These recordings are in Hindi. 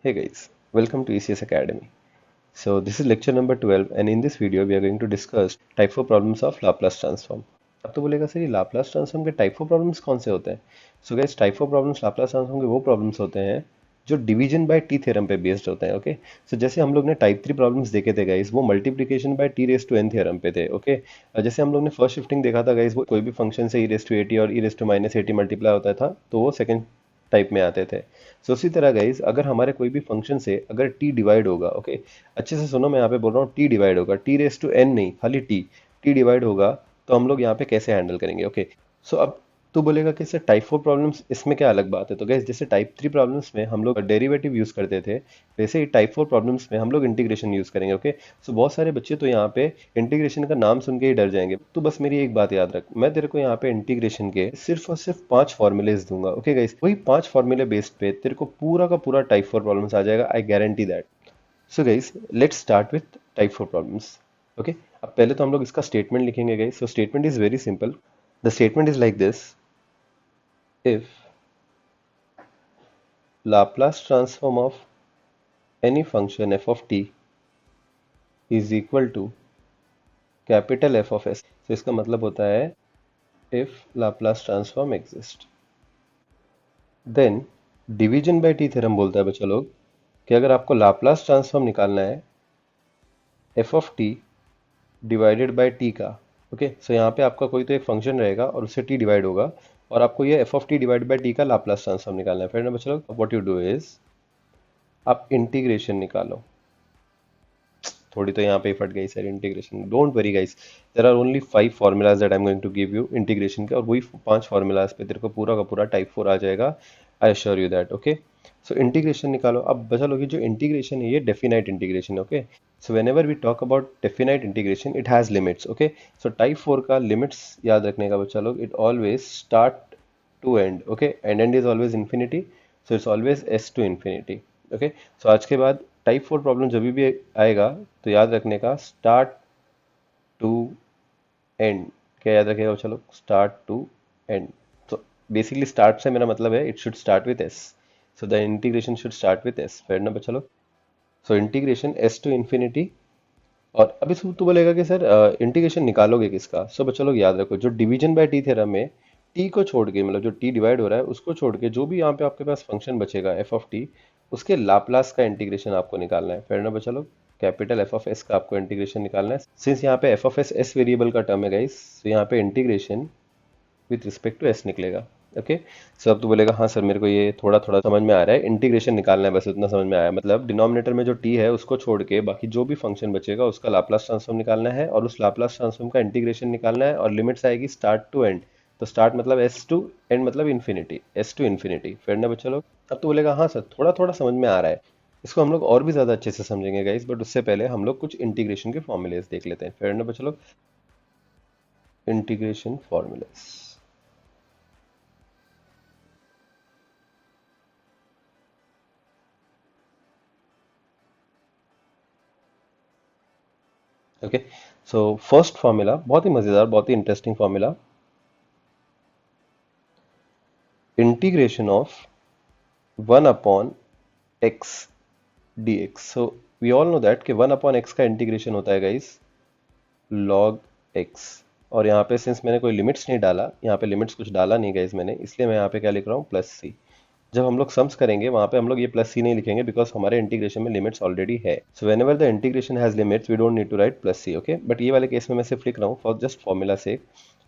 Hey guys, welcome to ECS Academy. So this is lecture number 12 and in this video we are going to discuss type 4 problems of Laplace transform. अब तो बोलेगा सर ये लाप्लास ट्रांसफॉर्म के टाइप 4 प्रॉब्लम्स कौन से होते हैं? So guys type 4 problems Laplace transform के वो प्रॉब्लम्स होते हैं जो डिवीजन बाय टी थ्योरम पे बेस्ड होते हैं. ओके, सो जैसे हम लोग ने टाइप 3 प्रॉब्लम्स देखे थे गाइस, वो multiplication by t raise to n theorem पे थे. ओके, जैसे हम लोग ने फर्स्ट शिफ्टिंग देखा था गाइस, वो कोई भी फंक्शन से ई रेस टू एटी और e raise to minus at multiply होता था तो वो सेकंड टाइप में आते थे. सो उसी तरह गाइज अगर हमारे कोई भी फंक्शन से अगर टी डिवाइड होगा, ओके, अच्छे से सुनो, मैं यहाँ पे बोल रहा हूँ टी डिवाइड होगा, टी रेस टू एन नहीं, खाली टी डिवाइड होगा, तो हम लोग यहाँ पे कैसे हैंडल करेंगे. ओके, सो अब तू बोलेगा कि सर टाइप 4 प्रॉब्लम्स इसमें क्या अलग बात है. तो गैस जैसे टाइप 3 प्रॉब्लम्स में हम लोग डेरिवेटिव यूज करते थे, वैसे ही टाइप 4 प्रॉब्लम्स में हम लोग इंटीग्रेशन यूज करेंगे. ओके, सो बहुत सारे बच्चे तो यहाँ पे इंटीग्रेशन का नाम सुन के ही डर जाएंगे. तो बस मेरी एक बात याद रख, मैं तेरे को यहाँ पे इंटीग्रेशन के सिर्फ और सिर्फ 5 फॉर्मूलेज दूंगा. ओके गाइस, वही 5 फॉर्मूले बेस्ड पे तेरे को पूरा का पूरा टाइप 4 प्रॉब्लम्स आ जाएगा, I guarantee that. So guys let's start with type 4 problems. Okay, अब पहले तो हम लोग इसका स्टेटमेंट लिखेंगे guys. So statement is very simple. The statement is like this: if Laplace transform of any function f of t is equal to capital F of s, तो इसका मतलब होता है if Laplace transform exist, then division by t theorem बोलता है बच्चा लोग कि अगर आपको लाप्लास ट्रांसफॉर्म निकालना है f of T divided by t का. ओके, सो यहाँ पे आपका कोई तो एक फंक्शन रहेगा और उससे टी डिवाइड होगा और आपको ये f of t divide by t का लाप्लास ट्रांसफॉर्म निकालना है. फिर ना बच्चा लोग, व्हाट यू डू इज आप इंटीग्रेशन निकालो. थोड़ी तो यहाँ पे ही फट गई sir integration. Don't worry guys, there are only 5 formulas that I am going to give you integration के, और वही 5 फार्मूलाज पे तेरे को पूरा का पूरा टाइप 4 आ जाएगा. I assure you that. Okay, so integration निकालो. अब बचा लोगी जो इंटीग्रेशन है ये definite integration. Okay, so whenever we talk about definite integration it has limits. Okay, so type 4 का लिमिट्स याद रखने का बच्चा लोग, it always start to end. Okay, and is always infinity, so it's always s to infinity. Okay, so आज के बाद टाइप 4 प्रॉब्लम जब भी आएगा तो याद रखने का स्टार्ट टू एंड. क्या याद रखेगा चलो, स्टार्ट टू एंड. तो बेसिकली स्टार्ट से मेरा मतलब है it should start with s, so the integration should start with s. फिर ना बच्चा लोग, so integration s to infinity. और अभी तू बोलेगा कि सर इंटीग्रेशन निकालोगे किसका. सो बच्चा लोग याद रखो, जो डिवीजन बाय टी थ्योरम में टी को छोड़ के, मतलब जो टी डिवाइड हो रहा है उसको छोड़ के जो भी यहाँ पे आपके पास फंक्शन बचेगा एफ ऑफ टी, उसके लाप्लास का इंटीग्रेशन आपको निकालना है. फिर ना बच्चा लोग, कैपिटल एफ ऑफ एस का आपको इंटीग्रेशन निकालना है. सिंस यहाँ पे f of s s variable का टर्म है गाइस, तो यहाँ पे integration with respect to s निकलेगा. ओके, सो अब तो बोलेगा हाँ सर मेरे को ये थोड़ा थोड़ा समझ में आ रहा है, इंटीग्रेशन निकालना है, बस उतना समझ में आया. मतलब डिनोमिनेटर में जो टी है उसको छोड़ के बाकी जो भी फंक्शन बचेगा उसका लाप्लास ट्रांसफॉर्म निकालना है और उस लाप्लास ट्रांसफॉर्म का इंटीग्रेशन निकालना है, और लिमिट्स आएगी स्टार्ट टू एंड. तो स्टार्ट मतलब एस टू, एंड मतलब इन्फिनिटी, एस टू इन्फिनिटी. फिर ना बच्चा लोग, अब तो बोलेगा हाँ सर थोड़ा थोड़ा समझ में आ रहा है. इसको हम लोग और भी ज़्यादा अच्छे से समझेंगे गाइस, बट उससे पहले हम लोग कुछ इंटीग्रेशन के फॉर्मूलेस देख लेते हैं. फिर ना बच्चा लोग, integration formulas. Okay, so first formula बहुत ही मजेदार, बहुत ही interesting formula. Integration of 1 upon x d x. So we all know that कि 1 अपॉन एक्स का इंटीग्रेशन होता है गाइस लॉग एक्स. और यहाँ पे सिंस मैंने कोई लिमिट्स नहीं डाला, यहाँ पे लिमिट्स कुछ डाला नहीं गाइस मैंने, इसलिए मैं यहाँ पे क्या लिख रहा हूँ, प्लस सी. जब हम लोग सम्स करेंगे वहां पे हम लोग ये प्लस सी नहीं लिखेंगे बिकॉज हमारे इंटीग्रेशन में लिमिट्स ऑलरेडी है. So whenever the integration has limits we don't need to write plus c. Okay, but ये वाले केस में मैं सिर्फ लिख रहा हूँ फॉर जस्ट फॉर्मूला से.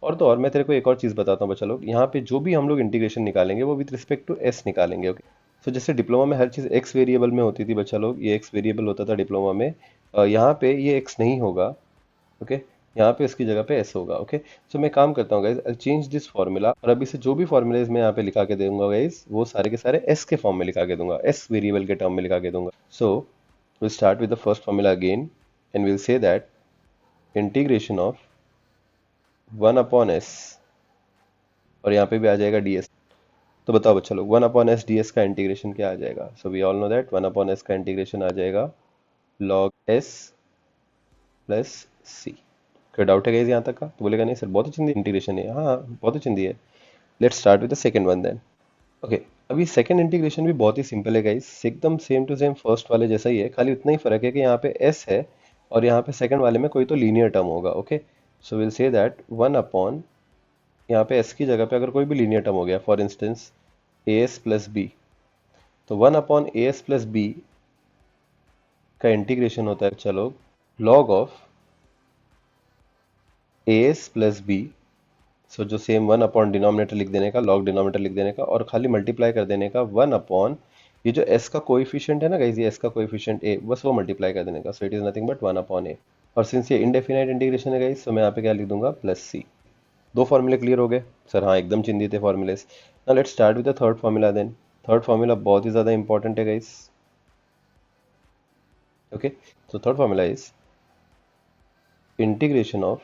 और तो और मैं तेरे को एक और चीज़ बताता हूँ बच्चा लोग, यहाँ पे जो भी हम लोग इंटीग्रेशन निकालेंगे वो विद रिस्पेक्ट टू एस निकालेंगे. ओके, सो जैसे डिप्लोमा में हर चीज़ एक्स वेरिएबल में होती थी बच्चा लोग, ये एक्स वेरिएबल होता था डिप्लोमा में, यहाँ पे ये एक्स नहीं होगा. ओके, यहाँ पे इसकी जगह पे एस होगा. ओके, सो मैं काम करता हूँ guys, I change this formula, और अभी से जो भी फॉर्मूलेज मैं यहाँ पे लिखा के दूंगा गाइज वो सारे के सारे एस के फॉर्म में लिखा के दूंगा, एस वेरिएबल के टर्म में लिखा के दूंगा. सो we'll start with the first formula again and we'll say that integration of 1 upon s, और यहाँ पे भी आ जाएगा ds. तो बताओ बच्चा लोग 1 अपॉन एस डी एस का इंटीग्रेशन क्या आ जाएगा. So we all know that 1 upon s का इंटीग्रेशन आ जाएगा log s प्लस सी. कोई डाउट है गाइस यहाँ तक का. तो बोलेगा नहीं सर बहुत अच्छी इंटीग्रेशन है. हाँ बहुत अच्छी है. Let's start with the second one then. Okay, अभी सेकंड इंटीग्रेशन भी बहुत ही सिंपल है गाइस, एकदम सेम टू सेम फर्स्ट वाले जैसा ही है, खाली उतना ही फर्क है कि यहाँ पे s है और यहाँ पे सेकंड वाले में कोई तो लीनियर टर्म होगा। Okay, so will say that 1 upon, यहाँ पे s की जगह पे अगर कोई भी लीनियर टर्म हो गया, for instance as plus b, तो 1 अपॉन as प्लस बी का इंटीग्रेशन होता है, चलो, log of as plus b. So जो सेम 1 अपॉन डिनोमिनेटर लिख देने का, लॉग डिनोमिनेटर लिख देने का और खाली मल्टीप्लाई कर देने का 1 अपॉन ये जो s का कोएफिशिएंट है ना गाइस, ये s का कोएफिशिएंट a, बस वो मल्टीप्लाई कर देने का। सो it is nothing but 1 upon a। और सिंस ये इनडेफिनाइट इंटीग्रेशन है गाइस, तो मैं यहाँ पे क्या लिख दूंगा, प्लस सी। दो फॉर्मूले क्लियर हो गए सर? हाँ, एकदम चिंदी थे formulas. Now let's start with the third formula then. Third formula बहुत ही ज़्यादा इंपॉर्टेंट है guys. Okay, so third formula is integration of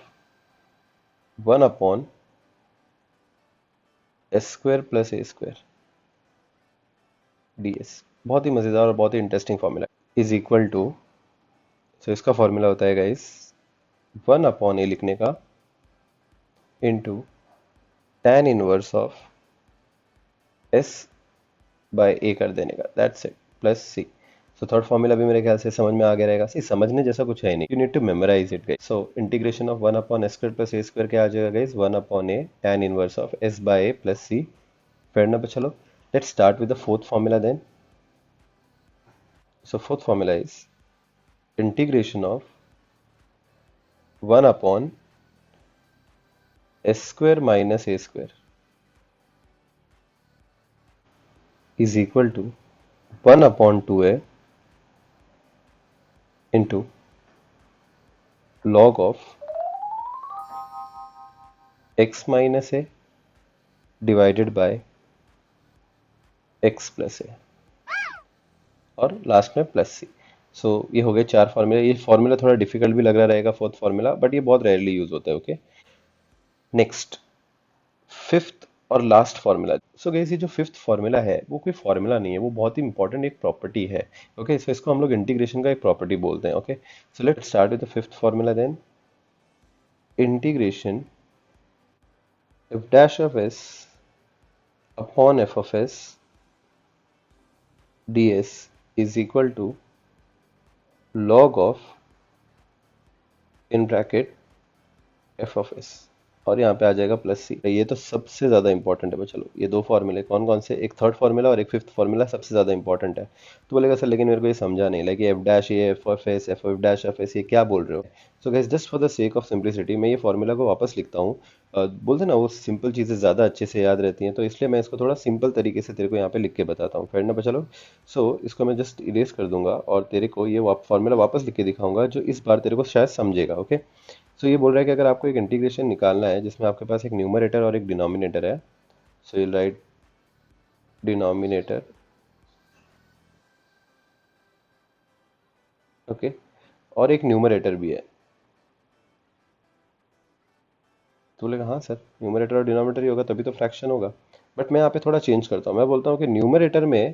1 upon s square plus a square ds। बहुत ही मज़ेदार और बहुत ही interesting formula is equal to, so इसका फॉर्मूला होता है गाइस 1 अपॉन ए लिखने का into tan inverse of s by a कर देने का, that's it, plus c. So third formula भी मेरे ख्याल से समझ में आ गया रहेगा। सी, समझने जैसा कुछ है नहीं, you need to memorise it guys. So integration of 1 upon s square plus a square क्या आ जाएगा guys, 1 upon a tan inverse of s by a plus c. Fair ना? चलो, let's start with the fourth formula then. So fourth formula is integration of 1 upon s square minus a square is equal to 1 upon 2a into log of x minus a divided by x plus a और लास्ट में प्लस सी। सो ये हो गए चार फार्मूला। ये फार्मूला थोड़ा डिफिकल्ट भी लग रहा रहेगा फोर्थ फार्मूला, बट ये बहुत रेयरली यूज होता है। ओके, नेक्स्ट फिफ्थ और लास्ट फार्मूला। सो गाइस, ये जो फिफ्थ फार्मूला है वो कोई फार्मूला नहीं है, वो बहुत ही इंपॉर्टेंट एक प्रॉपर्टी है। ओके, सो इसको हम लोग इंटीग्रेशन का एक प्रॉपर्टी बोलते हैं। Okay, so let's start with the fifth formula then. Integration f dash of s upon f of s ds is equal to log of, in bracket, f of s, और यहाँ पे आ जाएगा प्लस सी। ये तो सबसे ज़्यादा इंपॉर्टेंट है। चलो, ये दो फॉर्मूले कौन कौन से, एक थर्ड फार्मूला और एक फिफ्थ फार्मूला सबसे ज़्यादा इंपॉर्टेंट है। तो बोलेगा सर लेकिन मेरे को ये समझा नहीं, लाइक एफ डैश ये F of S, F of dash of S, ये क्या बोल रहे हो? So guys, just for the sake of simplicity मैं ये फॉर्मूला को वापस लिखता हूँ। बोलते ना वो सिंपल चीज़ें ज़्यादा अच्छे से याद रहती हैं, तो इसलिए मैं इसको थोड़ा सिंपल तरीके से तेरे को यहाँ पे लिख के बताता हूँ। फिर ना चलो, सो इसको मैं जस्ट इरेज कर दूंगा और तेरे को ये फॉर्मूला वापस लिख के दिखाऊंगा, जो इस बार तेरे को शायद समझेगा। ओके, सो ये बोल रहा है कि अगर आपको एक इंटीग्रेशन निकालना है जिसमें आपके पास एक न्यूमरेटर और एक डिनोमिनेटर है, so you right denominator, okay, और एक न्यूमरेटर भी है। तो बोलेगा हाँ सर, न्यूमरेटर और डिनोमिनेटर ही होगा तभी तो फ्रैक्शन होगा। बट मैं यहाँ पे थोड़ा चेंज करता हूँ, मैं बोलता हूँ कि न्यूमरेटर में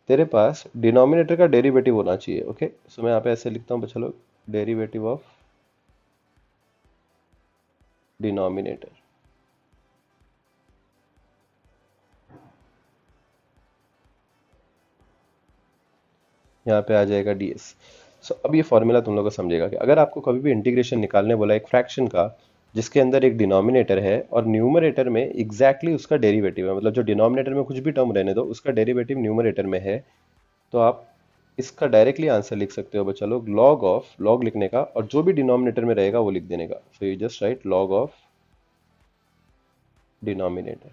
तेरे पास डिनोमिनेटर का डेरिवेटिव होना चाहिए। ओके, सो मैं यहाँ पे ऐसे लिखता हूँ, चलो, डेरिवेटिव ऑफ डिनोमिनेटर। यहाँ पे आ जाएगा ds। सो अब ये फॉर्मूला तुम लोग को समझेगा कि अगर आपको कभी भी इंटीग्रेशन निकालने बोला एक फ्रैक्शन का जिसके अंदर एक डिनोमिनेटर है और न्यूमरेटर में एग्जैक्टली उसका डेरिवेटिव है, मतलब जो डिनोमिनेटर में कुछ भी टर्म रहने दो उसका डेरिवेटिव न्यूमरेटर में है, तो आप इसका डायरेक्टली आंसर लिख सकते हो बच्चा लोग, लॉग ऑफ, लॉग लिखने का और जो भी डिनोमिनेटर में रहेगा वो लिख देने का। So you just right log of denominator.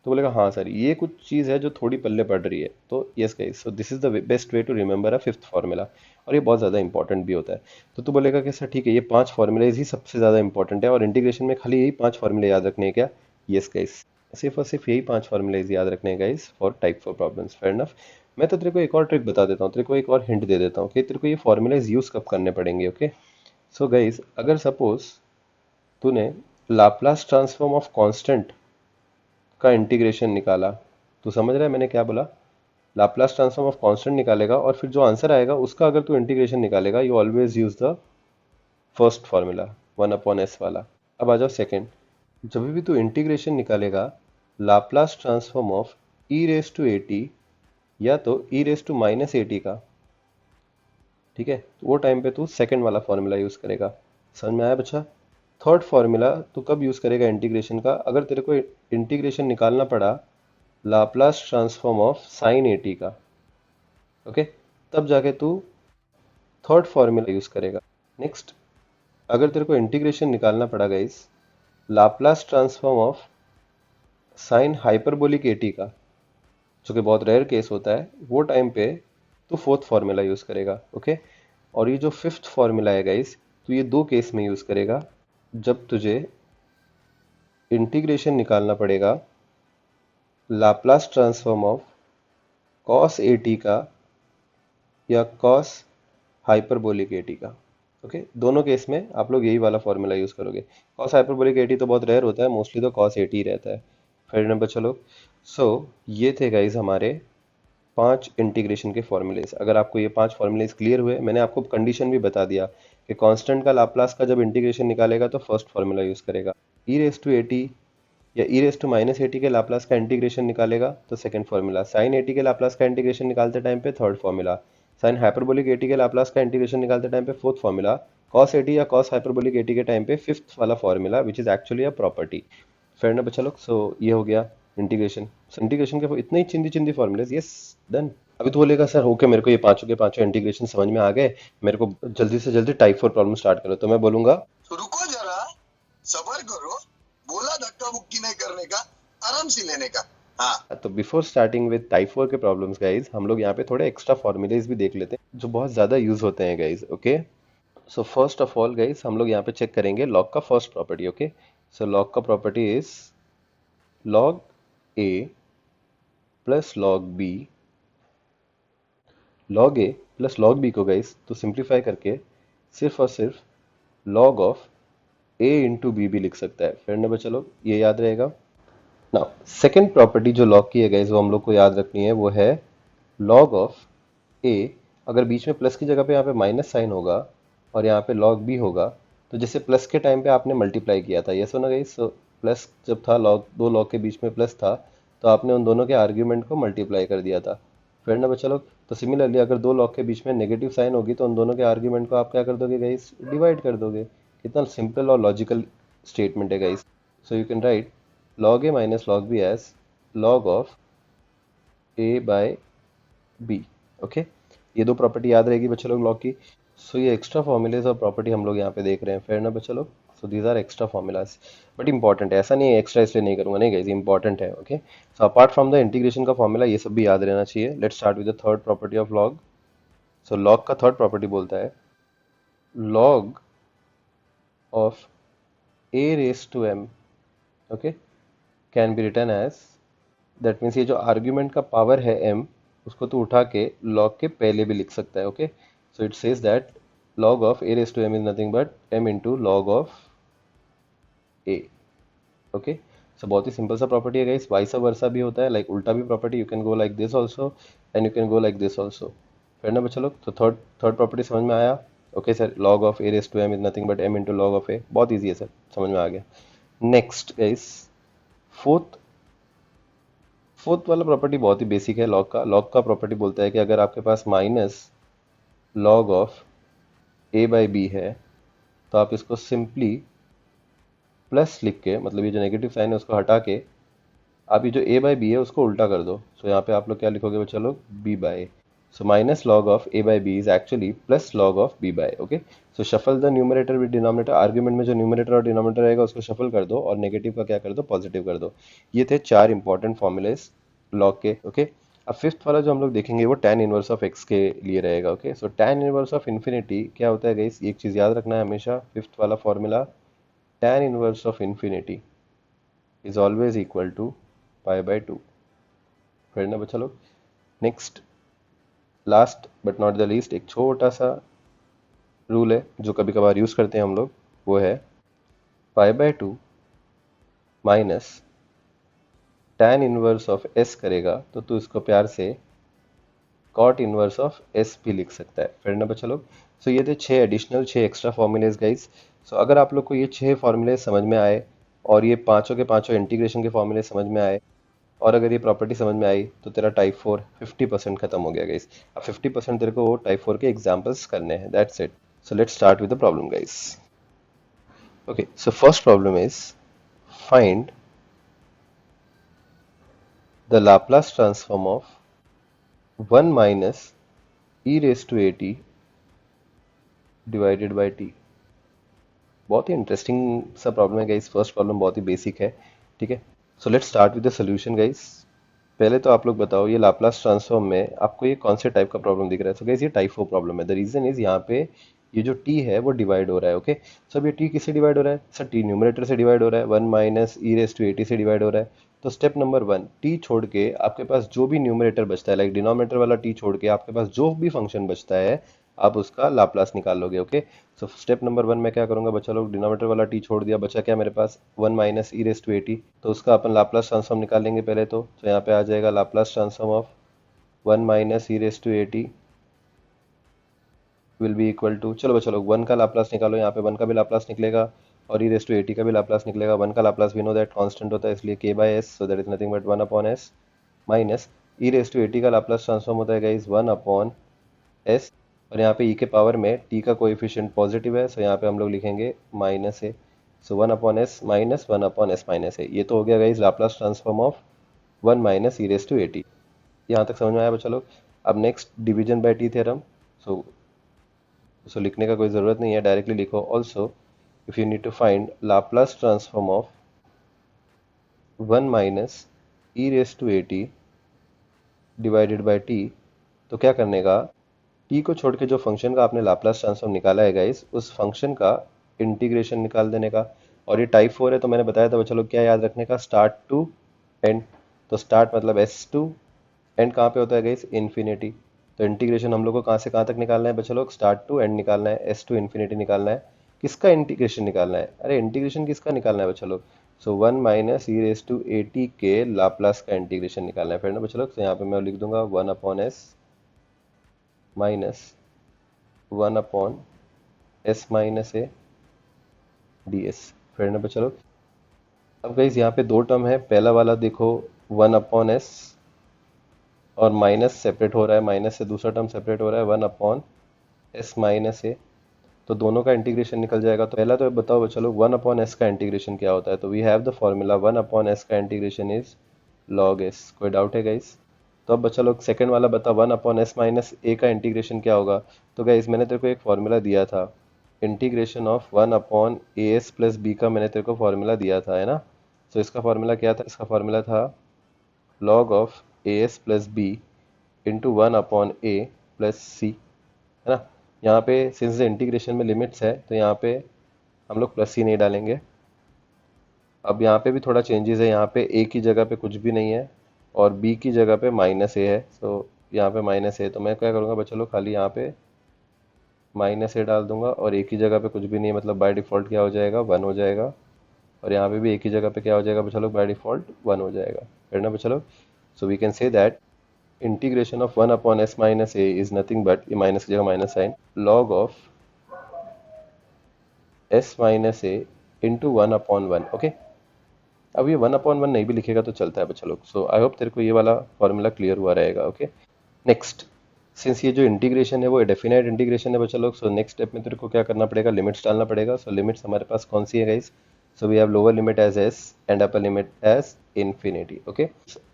तो बोलेगा हाँ सर, ये कुछ चीज़ है जो थोड़ी पल्ले पड़ रही है। तो yes guys, so this is the best way to remember a fifth formula, और ये बहुत ज़्यादा इंपॉर्टेंट भी होता है। तो तू बोलेगा कि सर ठीक है, ये पांच फार्मूलेज ही सबसे ज़्यादा इंपॉर्टेंट है और इंटीग्रेशन में खाली यही पांच फार्मूले याद रखने हैं क्या? यस गाइस, सिर्फ और सिर्फ यही पांच फार्मूलेज याद रखने हैं guys for type 4 problems. Fair enough. मैं तो तेरे को एक और ट्रिक बता देता हूँ, तेरे को एक और हिंट दे देता हूँ कि तेरे को ये फार्मूलेज यूज़ कब करने पड़ेंगे। ओके, सो गाइस, अगर सपोज तूने लाप्लास ट्रांसफॉर्म ऑफ कांस्टेंट का इंटीग्रेशन निकाला, तो समझ रहा है मैंने क्या बोला? लाप्लास ट्रांसफॉर्म ऑफ कांस्टेंट निकालेगा और फिर जो आंसर आएगा उसका अगर तू इंटीग्रेशन निकालेगा, you always use the first formula 1/s वाला। अब आ जाओ सेकंड। जब भी तू इंटीग्रेशन निकालेगा Laplace transform of e raise to a t या तो e raise to minus a t का, ठीक है, तो वो टाइम पे तू सेकंड वाला फॉर्मूला यूज करेगा। समझ में आया बच्चा? थर्ड फॉर्मूला तू कब यूज करेगा इंटीग्रेशन का? अगर तेरे को इंटीग्रेशन निकालना पड़ा Laplace transform of sine a t का, ओके, तब जाके तू थर्ड फॉर्मूला यूज करेगा। नेक्स्ट, अगर तेरे को इंटीग्रेशन निकालना पड़ा guys Laplace transform of sine hyperbolic eighty का, जो कि बहुत रेयर केस होता है, वो टाइम पे तू फोर्थ फार्मूला यूज करेगा। ओके, और ये जो फिफ्थ फार्मूला है गाइस, तो ये दो केस में यूज करेगा, जब तुझे इंटीग्रेशन निकालना पड़ेगा Laplace transform of cos a t का या कॉस हाइपरबोलिक ए टी का। ओके, दोनों केस में आप लोग यही वाला फॉर्मूला यूज करोगे। कॉस हाइपरबोलिक ए टी तो बहुत रेयर होता है, मोस्टली तो कॉस ए टी रहता है। फिर नंबर चलो, सो ये थे गाइज हमारे 5 इंटीग्रेशन के फॉर्मूलेज। अगर आपको ये 5 फॉर्मूलेज क्लियर हुए, मैंने आपको कंडीशन भी बता दिया कि कांस्टेंट का लाप्लास का जब इंटीग्रेशन निकालेगा तो फर्स्ट फॉर्मूला यूज करेगा, e raise to a t या e raise to minus a t के लाप्लास का इंटीग्रेशन निकालेगा तो second formula, sine a t के लाप्लास का इंटीग्रेशन निकालते टाइम पे third formula, sine hyperbolic a t के लाप्लास का इंटीग्रेशन निकालते टाइम पे fourth formula, cos a t या कॉस हाइपरबोलिक ए टी के टाइम पे फिफ्थ वाला formula which is actually a property. Fair ना बच्चा लोग? सो ये हो गया इंटीग्रेशन। इंटीग्रेशन के इतने ही चिंदी चिंदी फॉर्मूलेज, यस डन। अभी तो बोलेगा सर ओके मेरे को ये पांचों के पांचों इंटीग्रेशन समझ में आ गए, मेरे को जल्दी से जल्दी टाइप 4 प्रॉब्लम स्टार्ट करो। तो मैं बोलूंगा रुको जरा, सबर करो, बोला धक्का मुक्की नहीं करने का, आराम से लेने का। हाँ, तो बिफोर स्टार्टिंग विद टाइप 4 के प्रॉब्लम्स गाइज, हम लोग यहाँ पे थोड़े एक्स्ट्रा फॉर्मूलेज भी देख लेते हैं जो बहुत ज्यादा यूज होते हैं guys. Okay, so first of all guys हम लोग यहाँ पे चेक करेंगे लॉग का first property. Okay, so log का property is log a plus log b, log a plus log b को गाइस तो सिंप्लीफाई करके सिर्फ और सिर्फ log of a into b भी लिख सकता है। फिर ना बच्चा लोग ये याद रहेगा ना। सेकेंड प्रॉपर्टी जो लॉग की है गाइस वो हम लोग को याद रखनी है, वो है लॉग ऑफ ए। अगर बीच में प्लस की जगह पे यहाँ पे माइनस साइन होगा और यहाँ पे लॉग बी होगा, तो जैसे प्लस के टाइम पे आपने मल्टीप्लाई किया था, ये सुना गाइस, सो प्लस जब था, लॉग दो लॉग के बीच में प्लस था, तो आपने उन दोनों के आर्ग्यूमेंट को मल्टीप्लाई कर दिया था। फिर ना बच्चा लोग, तो सिमिलरली अगर दो लॉग के बीच में नेगेटिव साइन होगी तो उन दोनों के आर्ग्यूमेंट को आप क्या कर दोगे गाइस? डिवाइड कर दोगे। कितना सिंपल और लॉजिकल स्टेटमेंट है guys. So you can write log a minus log b as log of a by b। Okay, ये दो प्रॉपर्टी याद रहेगी बच्चे लोग लॉग की। सो ये एक्स्ट्रा फॉर्मूलेज और प्रॉपर्टी हम लोग यहाँ पे देख रहे हैं। फेयर ना बच्चे लोग? So these are extra formulas, but important है, ऐसा नहीं है एक्स्ट्रा इसलिए नहीं करूंगा, नहीं गाइस, इंपॉर्टेंट है। Okay, so apart from the integration का फॉर्मूला ये सब भी याद रहना चाहिए। Let's start with the third property of log. So log का थर्ड प्रॉपर्टी बोलता है log of a raise to m, okay, can be written as, that means ये जो आर्ग्यूमेंट का पावर है m, उसको तो उठा के log के पहले भी लिख सकता है। Okay, so it says that log of a raise to m is nothing but m into log of a। Okay, so बहुत ही सिंपल सा प्रॉपर्टी है गाइस। वाइस वर्सा भी होता है, लाइक उल्टा भी property, you can go like this also and you can go like this also. फिर ना बच्चा लोग, तो थर्ड थर्ड प्रॉपर्टी समझ में आया? Okay sir, log of a raise to m is nothing but m into log of a, बहुत ईजी है सर, समझ में आ गया। नेक्स्ट गाइस, फोर्थ फोर्थ वाला प्रॉपर्टी बहुत ही बेसिक है लॉग का। लॉग का प्रॉपर्टी बोलता है कि अगर आपके पास minus log of a by b है, तो आप इसको सिंपली प्लस लिख के, मतलब ये जो नेगेटिव साइन है उसको हटा के, आप ये जो ए बाई बी है उसको उल्टा कर दो। सो यहाँ पे आप लोग क्या लिखोगे बच्चा लोग? B by. So minus log of a by b is actually plus log of b by. Okay, so shuffle the numerator with denominator. Argument में जो न्यूमरेटर और डिनोमिनेटर रहेगा उसको शफल कर दो और नेगेटिव का क्या कर दो? पॉजिटिव कर दो। ये थे 4 इंपॉर्टेंट फॉर्मूलेस लॉग के। ओके, अब फिफ्थ वाला जो हम लोग देखेंगे वो tan इनवर्स ऑफ x के लिए रहेगा। Okay, so tan inverse of infinity क्या होता है गाइस? एक चीज याद रखना है हमेशा, फिफ्थ वाला formula, tan inverse of infinity is always equal to pi by 2। फिर ना बच्चा लोग, next last but not the least एक छोटा सा रूल है जो कभी कभार यूज करते हैं हम लोग, वो है पाई by 2 minus tan inverse of s करेगा तो तू इसको प्यार से cot इनवर्स ऑफ s भी लिख सकता है। फिर ना बच्चा लोग, सो ये थे 6 एडिशनल 6 एक्स्ट्रा फॉर्मूलेज गाइस। सो अगर आप लोग को ये 6 फॉर्मूले समझ में आए और ये पांचों के पांचों इंटीग्रेशन के फॉर्मूले समझ में आए और अगर ये प्रॉपर्टी समझ में आई तो तेरा टाइप 4 50% खत्म हो गया गाइस। अब 50% तेरे को टाइप 4 के एग्जांपल्स करने हैं, that's it. So let's start with the problem guys. Okay, so first problem is find the Laplace transform of 1 minus e raise to at divided by t। बहुत ही इंटरेस्टिंग सा प्रॉब्लम है गाइस। फर्स्ट प्रॉब्लम बहुत ही बेसिक है, ठीक है। So let's start with the solution guys. पहले तो आप लोग बताओ ये लाप्लास ट्रांसफॉर्म में आपको ये कौन से टाइप का प्रॉब्लम दिख रहा है। सो गाइस ये टाइप 4 प्रॉब्लम है। द रीजन इज यहाँ पे ये जो t है वो डिवाइड हो रहा है। ओके, सो अब ये t किससे डिवाइड हो रहा है सर? t न्यूमरेटर से डिवाइड हो रहा है, 1 minus e raise to at से डिवाइड हो रहा है। तो स्टेप नंबर 1, t छोड़ के आपके पास जो भी न्यूमरेटर बचता है, लाइक डिनोमिनेटर वाला t छोड़ के आपके पास जो भी फंक्शन बचता है आप उसका लाप्लास निकाल लोगे। ओके, सो स्टेप नंबर 1 मैं क्या करूंगा बच्चा लोग, डिनोमिनेटर वाला t छोड़ दिया, बचा क्या मेरे पास 1 minus e raise to at। तो उसका अपन लाप्लास ट्रांसफॉर्म निकाल लेंगे पहले तो यहाँ पे आ जाएगा Laplace transform of 1 minus e raise to at will be equal to, चलो बच्चा लोग 1 का लाप्लास निकालो, यहाँ पे 1 का भी लाप्लास निकलेगा और ई रेज टू at का भी लाप्लास निकलेगा। 1 का Laplace we know that constant होता है इसलिए k by s, so that is nothing but 1 upon s minus e raise to at का लाप्लास ट्रांसफॉर्म होता है गाइस 1 अपॉन s, और यहाँ पे e के पावर में t का कोएफिशिएंट पॉजिटिव है, सो यहाँ पे हम लोग लिखेंगे minus a. So 1 upon s minus 1 upon s minus a. ये तो हो गया guys Laplace transform of 1 minus e raise to at। यहाँ तक समझ में आया बच्चा लोग? अब next division by t theorem. So लिखने का कोई ज़रूरत नहीं है, डायरेक्टली लिखो। Also if you need to find Laplace transform of 1 minus e raise to at divided by t, तो क्या करने का, t को छोड़ के जो फंक्शन का आपने लाप्लास ट्रांसफॉर्म निकाला है गाइस उस फंक्शन का इंटीग्रेशन निकाल देने का। और ये टाइप 4 है तो मैंने बताया था बच्चा लोग क्या याद रखने का, स्टार्ट टू एंड। तो स्टार्ट मतलब s टू, एंड कहाँ पे होता है गाइस, इन्फिनिटी। तो इंटीग्रेशन हम लोग को कहाँ से कहाँ तक निकालना है बच्चा लोग, स्टार्ट टू एंड निकालना है, s टू इन्फिनिटी निकालना है। किसका इंटीग्रेशन निकालना है? अरे इंटीग्रेशन किसका निकालना है बच्चा लोग? So 1 minus e raise to at के लाप्लास का इंटीग्रेशन निकालना है फिर ना बच्चा लोग। तो यहाँ पे मैं लिख दूंगा 1 upon s minus 1 upon s minus A D S फिर ना बच्चा लोग। अब गाइस यहाँ पे दो टर्म है, पहला वाला देखो 1 अपॉन एस और माइनस सेपरेट हो रहा है, माइनस से दूसरा टर्म सेपरेट हो रहा है 1 अपॉन एस माइनस ए। तो दोनों का इंटीग्रेशन निकल जाएगा। तो पहला तो बताओ बच्चा लोग 1 अपॉन एस का इंटीग्रेशन क्या होता है? तो we have the formula 1 upon s का इंटीग्रेशन इज लॉग एस। कोई डाउट है गाइस? तो अब बच्चा लोग सेकंड वाला बता 1 अपॉन एस माइनस ए का इंटीग्रेशन क्या होगा? तो गाइस मैंने तेरे को एक फॉर्मूला दिया था, integration of 1 upon a s plus b का मैंने तेरे को फॉर्मूला दिया था, है ना। तो इसका फॉर्मूला क्या था? इसका फॉर्मूला था log of a s plus b into 1 upon a plus c, है ना। यहाँ पे सिंस द इंटीग्रेशन में लिमिट्स है तो यहाँ पे हम लोग प्लस सी नहीं डालेंगे। अब यहाँ पे भी थोड़ा चेंजेस है, यहाँ पे ए की जगह पे कुछ भी नहीं है और बी की जगह पे माइनस ए है। सो यहाँ पे माइनस ए, तो मैं क्या करूँगा बच्चा लोग, खाली यहाँ पे माइनस ए डाल दूंगा और ए की जगह पे कुछ भी नहीं है, मतलब बाय डिफ़ॉल्ट क्या हो जाएगा, 1 हो जाएगा। और यहाँ पे भी ए की जगह पे क्या हो जाएगा बच्चा लोग, बाय डिफ़ॉल्ट 1 हो जाएगा, है ना बच्चा लोग। So we can say that integration of 1 upon s minus a is nothing but, ये माइनस की जगह minus sign, log of s minus a into 1 upon 1। Okay, अब ये 1 अपॉन 1 नहीं भी लिखेगा तो चलता है बच्चा लोग। सो आई होप तेरे को ये वाला फॉर्मूला क्लियर हुआ रहेगा। ओके, नेक्स्ट, सिंस ये जो इंटीग्रेशन है वो डेफिनेट इंटीग्रेशन है बच्चा लोग, सो नेक्स्ट स्टेप में तेरे को क्या करना पड़ेगा, लिमिट्स डालना पड़ेगा। सो लिमिट्स हमारे पास कौन सी है guys? So we have lower limit as s and upper limit as infinity. Okay,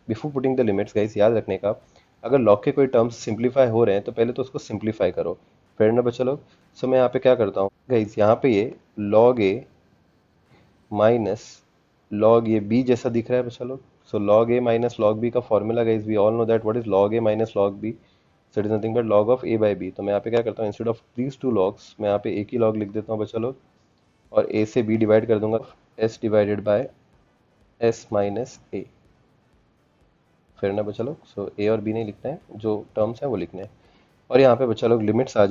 before putting the limits guys याद रखने का, अगर लॉग के कोई टर्म्स सिंप्लीफाई हो रहे हैं तो पहले तो उसको सिंप्लीफाई करो फिर ना बच्चा लोग। सो मैं यहाँ पे क्या करता हूँ गाइस, यहाँ पे ये log a minus log a b जैसा दिख रहा है बच्चा लोग। So log a minus log b का formula guys we all know that what is log a minus log b, so it is nothing but log of a by b. तो मैं यहाँ पे क्या करता हूँ, instead of these two logs मैं यहाँ पे एक ही लॉग लिख देता हूँ बच्चा लोग और ए से बी डिवाइड कर दूंगा, s divided by s minus a फिर ना बच्चा लोग। सो ए और बी नहीं लिखना है, जो टर्म्स हैं वो लिखने हैं। और यहाँ पे बच्चा लोग लिमिट्स आ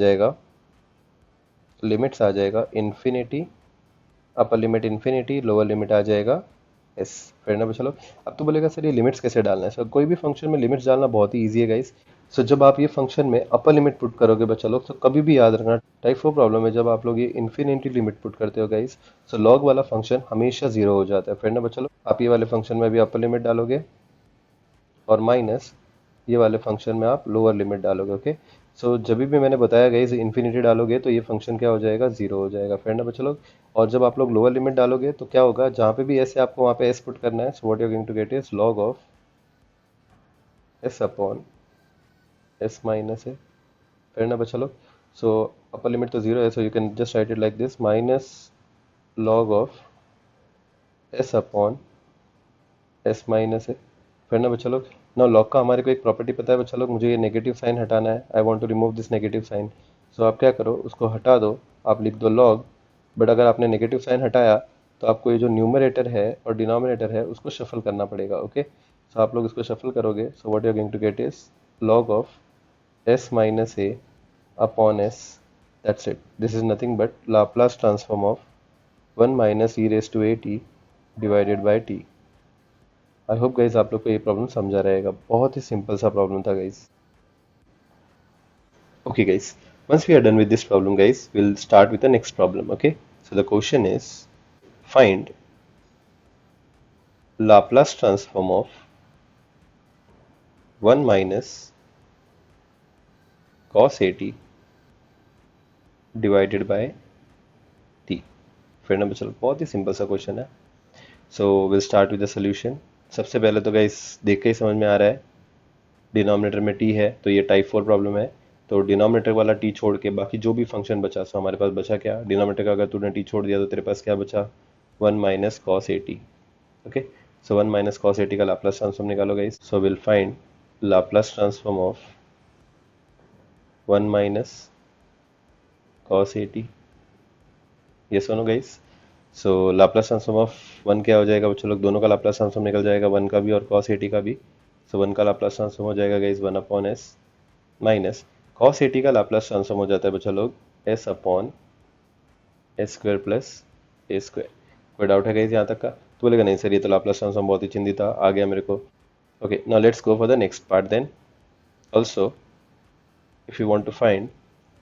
जाएगा infinity, upper limit infinity, lower limit आ जाएगा एस फिर ना बच्चा लोग। अब तो बोलेगा सर ये लिमिट्स कैसे डालना है? सर कोई भी फंक्शन में लिमिट्स डालना बहुत ही ईजी है गाइस। सो जब आप ये फंक्शन में अपर लिमिट पुट करोगे बच्चा लोग, तो कभी भी याद रखना टाइप 4 प्रॉब्लम है, जब आप लोग ये इन्फिनिटी लिमिट पुट करते हो गाइस, सो लॉग वाला फंक्शन हमेशा 0 हो जाता है फिर ना बच्चा लोग। आप ये वाले फंक्शन में भी अपर लिमिट डालोगे और माइनस ये वाले फंक्शन में आप लोअर लिमिट डालोगे। ओके, सो जब भी मैंने बताया गई इन्फिनिटी डालोगे तो ये फंक्शन क्या हो जाएगा, जीरो हो जाएगा। फिर ना बच्चों लोग, और जब आप लोग लोअर लिमिट डालोगे तो क्या होगा, जहाँ पे भी एस है आपको वहाँ पे एस पुट करना है। So what you going to get is log of s upon s minus है। फिर ना बच्चों लोग, सो अपर लिमिट तो जीरो है, so you can just write it like this, minus log of s upon s minus है। फिर ना बच्चा लोग, ना लॉग का हमारे को एक प्रॉपर्टी पता है बच्चा लोग, मुझे ये नेगेटिव साइन हटाना है, I want to remove this negative sign. So आप क्या करो, उसको हटा दो, आप लिख दो लॉग। बट अगर आपने नेगेटिव साइन हटाया तो आपको ये जो न्यूमरेटर है और डिनोमिनेटर है उसको शफल करना पड़ेगा। ओके, सो आप लोग इसको शफल करोगे, so what you are going to get is log of s minus a upon s, that's it. This is nothing but Laplace transform of 1 minus e raise to a t divided by t. I hope guys आप लोग को ये प्रॉब्लम समझा रहेगा, बहुत ही सिंपल सा प्रॉब्लम था guys. Okay guys, once we are done with this problem guys, we'll start with the next problem. Okay, so the question is, find Laplace transform of 1 minus cos at divided by t। फिर ना चलो, बहुत ही सिंपल सा क्वेश्चन है। So will start with the solution. सबसे पहले तो गाइस देख के ही समझ में आ रहा है, डिनोमिनेटर में t है तो ये टाइप 4 प्रॉब्लम है। तो डिनोमिनेटर वाला t छोड़ के बाकी जो भी फंक्शन बचा, सो हमारे पास बचा क्या, डिनोमिनेटर का अगर तूने t छोड़ दिया तो तेरे पास क्या बचा, 1 minus cos a T. Okay, so 1 minus cos a t का लाप्लास ट्रांसफॉर्म निकालो guys. So will find Laplace transform of 1 minus cos a T. ये सुनो guys, so Laplace transform of 1 क्या हो जाएगा बच्चों लोग, दोनों का लाप्लास ट्रांसफॉर्म निकल जाएगा, 1 का भी और कॉस ए टी का भी। सो 1 का लाप्लास ट्रांसफॉर्म हो जाएगा guys 1 upon s, minus cos a t का लाप्लास ट्रांसफॉर्म हो जाता है बच्चा लोग s upon s square plus a square. कोई डाउट है गाइस यहाँ तक का? तो बोलेगा नहीं सर ये तो लाप्लास ट्रांसफॉर्म बहुत ही चिंदी था, आ गया मेरे को। Okay, now let's go for the next part then. Also if you want to find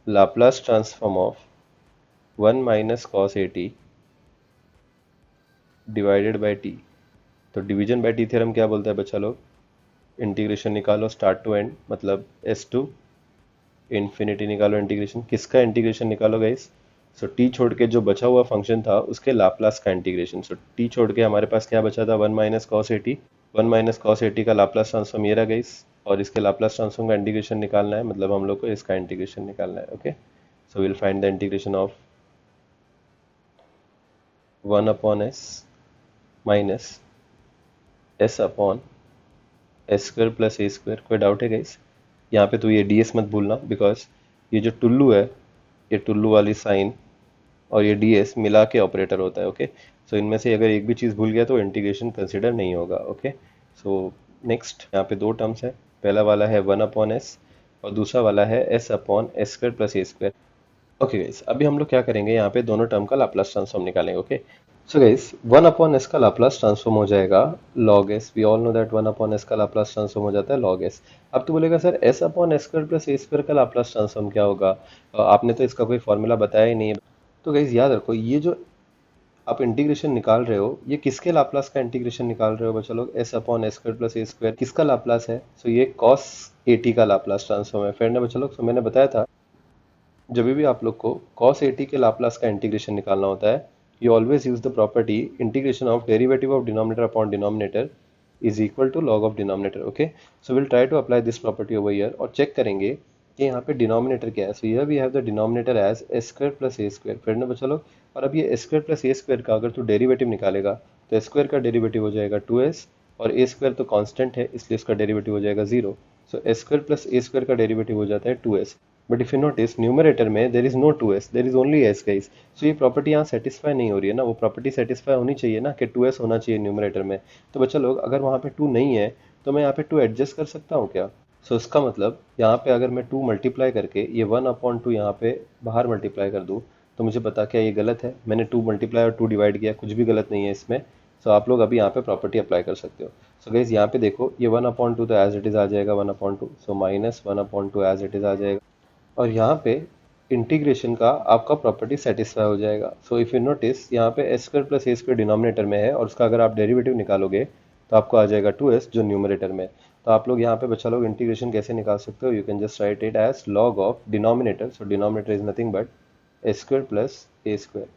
Laplace transform of 1 minus cos a t divided by t, तो डिवीजन बाई टी थ्योरम क्या बोलता है बच्चा लोग, इंटीग्रेशन निकालो स्टार्ट टू एंड, मतलब एस टू इन्फिनिटी निकालो इंटीग्रेशन। किसका इंटीग्रेशन निकालो गाइस, सो टी छोड़ के जो बचा हुआ फंक्शन था उसके लाप्लास का इंटीग्रेशन। सो टी छोड़ के हमारे पास क्या बचा था, 1 minus cos a T. 1 minus cos a t का लाप्लास ट्रांसफॉर्म ये रहा गाइस, और इसके लाप्लास ट्रांसफॉर्म का इंटीग्रेशन निकालना है, मतलब हम लोग को इसका इंटीग्रेशन निकालना है। Okay, so will find the integration of 1 upon s minus S upon s square plus a square. कोई डाउट है गाइस यहाँ पे, तो ये डी एस मत भूलना, बिकॉज ये जो टुल्लू है, ये टुल्लू वाली साइन और ये डी एस मिला के ऑपरेटर होता है। ओके, सो इनमें से अगर एक भी चीज़ भूल गया तो इंटीग्रेशन कंसिडर नहीं होगा। ओके, सो नेक्स्ट यहाँ पे दो टर्म्स है, पहला वाला है 1 अपॉन एस और दूसरा वाला है s upon s square plus a square. Okay guys, अभी हम लोग क्या करेंगे, यहाँ पे दोनों टर्म का लाप्लास ट्रांसफॉर्म निकालेंगे। Okay, so guys 1 upon s का लाप्लास ट्रांसफॉर्म हो जाएगा log s। We all know that 1 upon s का लाप्लास ट्रांसफॉर्म हो जाता है log s। अब तो बोलेगा sir s upon s square plus a square का लाप्लास ट्रांसफॉर्म क्या होगा, आपने तो इसका कोई फॉर्मूला बताया ही नहीं है। तो गाइस याद रखो, ये जो आप इंटीग्रेशन निकाल रहे हो, ये किसके लाप्लास का इंटीग्रेशन निकाल रहे हो बच्चा लोग, s upon s square plus a square किसका लाप्लास है, सो ये cos ए टी का लाप्लास ट्रांसफॉर्म है। फिर ना बच्चा लोग, मैंने बताया था जब भी आप लोग को cos ए टी के लाप्लास का इंटीग्रेशन निकालना होता है, you always use the property integration of derivative of denominator upon denominator is equal to log of denominator। okay, so we'll try to apply this property over here और चेक करेंगे कि यहाँ पे डिनोमिनेटर क्या है। so here we have the denominator as s square plus a square। फिर ना बच्चा लोग, और अब ये s square plus a square का अगर तू डेरिवेटिव निकालेगा तो s square का डेरिवेटिव हो जाएगा 2s और a square तो कांस्टेंट है इसलिए उसका डेरिवेटिव हो जाएगा 0। so s square plus a square का डेरिवेटिव हो जाता है 2s। But if you notice numerator में there is no 2s, there is only s guys. So ये प्रॉपर्टी यहाँ सेटिस्फाई नहीं हो रही है ना, वो प्रॉपर्टी सेटिस्फाई होनी चाहिए ना कि 2s होना चाहिए न्यूमरेटर में। तो बच्चा लोग अगर वहाँ पे 2 नहीं है तो मैं यहाँ पे 2 एडजस्ट कर सकता हूँ क्या, सो इसका मतलब यहाँ पे अगर मैं 2 मल्टीप्लाई करके ये 1 अपॉन 2 यहाँ पे बाहर मल्टीप्लाई कर दूँ तो मुझे पता क्या ये गलत है, मैंने 2 मल्टीप्लाई और 2 डिवाइड किया, कुछ भी गलत नहीं है इसमें। सो आप लोग अभी यहाँ पे प्रॉपर्टी अप्लाई कर सकते हो। सो गाइस यहाँ पे देखो, ये 1 अपॉन 2 तो एज इट इज़ आ जाएगा 1 upon 2, so minus 1 upon 2 as it is आ जाएगा, और यहाँ पे इंटीग्रेशन का आपका प्रॉपर्टी सेटिस्फाई हो जाएगा। सो इफ़ यू नोटिस यहाँ पे s square plus a square denominator में है और उसका अगर आप डेरिवेटिव निकालोगे तो आपको आ जाएगा 2s जो न्यूमरेटर में है। तो आप लोग यहाँ पे बच्चा लोग इंटीग्रेशन कैसे निकाल सकते हो, you can just write it as log of denominator, so denominator is nothing but a square plus a square.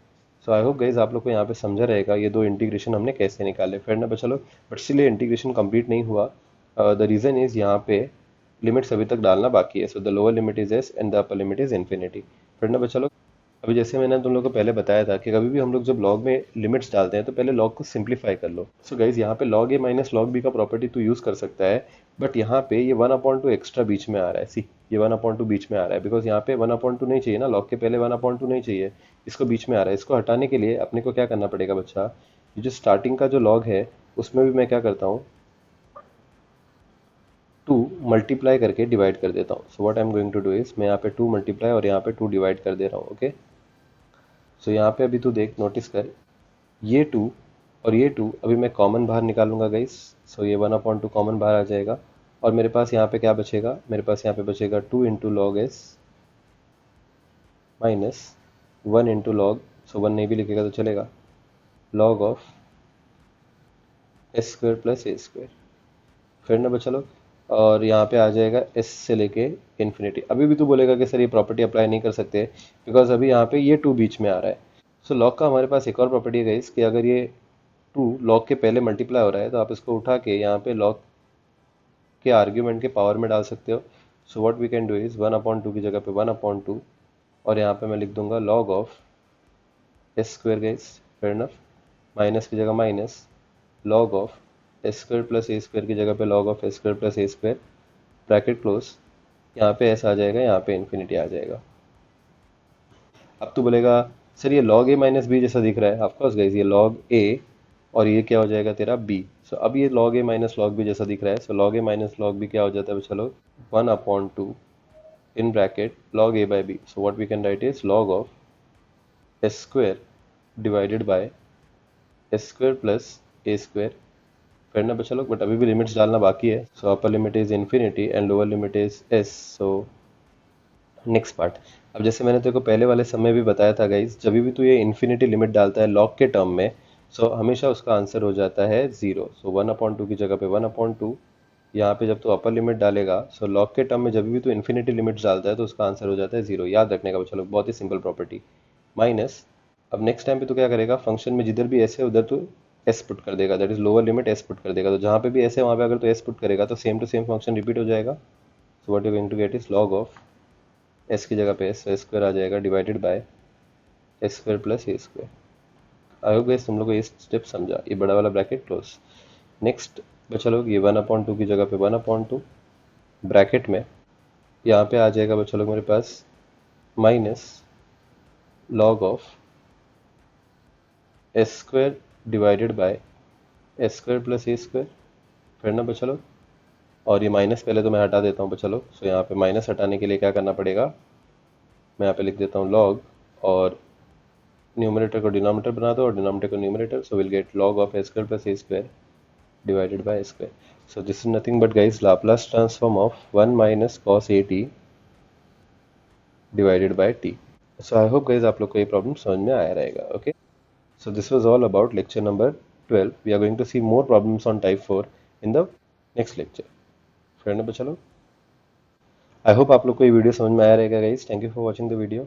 So I hope guys आप लोग को यहाँ पे समझा रहेगा ये दो इंटीग्रेशन हमने कैसे निकाले। फिर ना बच्चा लोग, बट इसलिए इंटीग्रेशन कंप्लीट नहीं हुआ, द रीज़न इज यहाँ पे लिमिट्स अभी तक डालना बाकी है। So the lower limit is S and the upper limit is infinity. फिर ना बच्चा लोग, अभी जैसे मैंने तुम लोग को पहले बताया था कि कभी भी हम लोग जब लॉग में लिमिट्स डालते हैं तो पहले लॉग को सिंप्लीफाई कर लो। सो गाइज यहाँ पे log a minus log b का प्रॉपर्टी तो यूज़ कर सकता है, बट यहाँ पे ये 1/2 एक्स्ट्रा बीच में आ रहा है। सी, ये 1/2 बीच में आ रहा है, बिकॉज यहाँ पे 1/2 नहीं चाहिए ना, लॉग के पहले 1/2 नहीं चाहिए, इसको बीच में आ रहा है। इसको हटाने के लिए अपने को क्या करना पड़ेगा बच्चा, ये जो स्टार्टिंग का जो लॉग है उसमें भी मैं क्या करता हूँ, 2 मल्टीप्लाई करके डिवाइड कर देता हूँ। So what I am going to do is, मैं यहाँ पे 2 मल्टीप्लाई और यहाँ पे 2 डिवाइड कर दे रहा हूँ। ओके, सो यहाँ पे अभी तू देख, नोटिस कर, ये 2 और ये 2 अभी मैं कॉमन बाहर निकालूंगा गाइस। सो ये 1/2 कॉमन बाहर आ जाएगा और मेरे पास यहाँ पे क्या बचेगा, मेरे पास यहाँ पे बचेगा 2 into log s minus 1 into log, so 1 नहीं भी लिखेगा तो चलेगा, log of s square plus a square. फिर ना बचा लो, और यहाँ पे आ जाएगा एस से लेके इन्फिनिटी। अभी भी तू बोलेगा कि सर ये प्रॉपर्टी अप्लाई नहीं कर सकते बिकॉज अभी यहाँ पे ये 2 बीच में आ रहा है। सो लॉग का हमारे पास एक और प्रॉपर्टी है गाइस कि अगर ये 2 लॉग के पहले मल्टीप्लाई हो रहा है तो आप इसको उठा के यहाँ पे लॉग के आर्ग्यूमेंट के पावर में डाल सकते हो। So what we can do is 1/2 की जगह पे 1/2 और यहाँ पे मैं लिख दूंगा log of s square guys, fair enough, minus की जगह minus log of s square plus a square की जगह पे log of s square plus a square, bracket close, यहाँ पे एस आ जाएगा, यहाँ पे इन्फिनिटी आ जाएगा। अब तू बोलेगा सर ये लॉग ए माइनस बी जैसा दिख रहा है, ऑफकोर्स गाइस ये लॉग ए और ये क्या हो जाएगा तेरा बी। सो अब ये log a minus log B जैसा दिख रहा है, सो log a minus log B क्या हो जाता है चलो, 1/2 in bracket log a by b. So what we can write is log of s square divided by s square plus a square। फिर ना बचा लोग, बट अभी भी लिमिट्स डालना बाकी है। So upper limit is infinity and lower limit is s. So next part, अब जैसे मैंने तेरे को पहले वाले समय भी बताया था गाइज, जब भी तू ये इन्फिनिटी लिमिट डालता है लॉग के टर्म में, सो हमेशा उसका आंसर हो जाता है 0। सो 1/2 की जगह पे 1/2, यहाँ पे जब तू अपर लिमिट डालेगा, सो लॉग के टर्म में जब भी तू इन्फिनिटी लिमिट डालता है तो उसका आंसर हो जाता है 0। याद रखने का बच्चा लोग, बहुत ही सिंपल प्रॉपर्टी। माइनस, अब नेक्स्ट टाइम पे तू क्या करेगा, फंक्शन में जिधर भी एस है उधर तू एस पुट कर देगा, that is lower limit S put कर देगा। तो जहाँ पे भी एस है वहाँ पे अगर तू एस पुट करेगा तो same to same function repeat हो जाएगा। So what you going to get is log of s की जगह पे एस स्क्वायर आ जाएगा divided by s square plus a square. I hope guys तुम लोग को ये स्टेप समझा, ये बड़ा वाला ब्रैकेट क्लोज। नेक्स्ट बच्चा लोग, ये 1/2 की जगह पे 1/2 ब्रैकेट में यहाँ पे आ जाएगा बच्चा लोग मेरे पास minus log of s square divided by s square plus a square. फिर ना बच्चा लोग, और ये माइनस पहले तो मैं हटा देता हूँ बच्चा लोग। सो यहाँ पे माइनस हटाने के लिए क्या करना पड़ेगा, मैं यहाँ पे लिख देता हूँ लॉग, और न्यूमरेटर को डिनोमिनेटर बना दो और डिनोमिनेटर को numerator. So will get log of A square plus a square divided by square. So this is nothing but guys Laplace transform of 1 minus cos at divided by t. So I hope guys आप लोग को ये प्रॉब्लम समझ में आया रहेगा। Okay, so this was all about lecture number 12. We are going to see more problems on type 4 in the next lecture. Friend चलो, आई होप आप लोग को ये वीडियो समझ में आया रहेगा guys. Thank you for watching the video.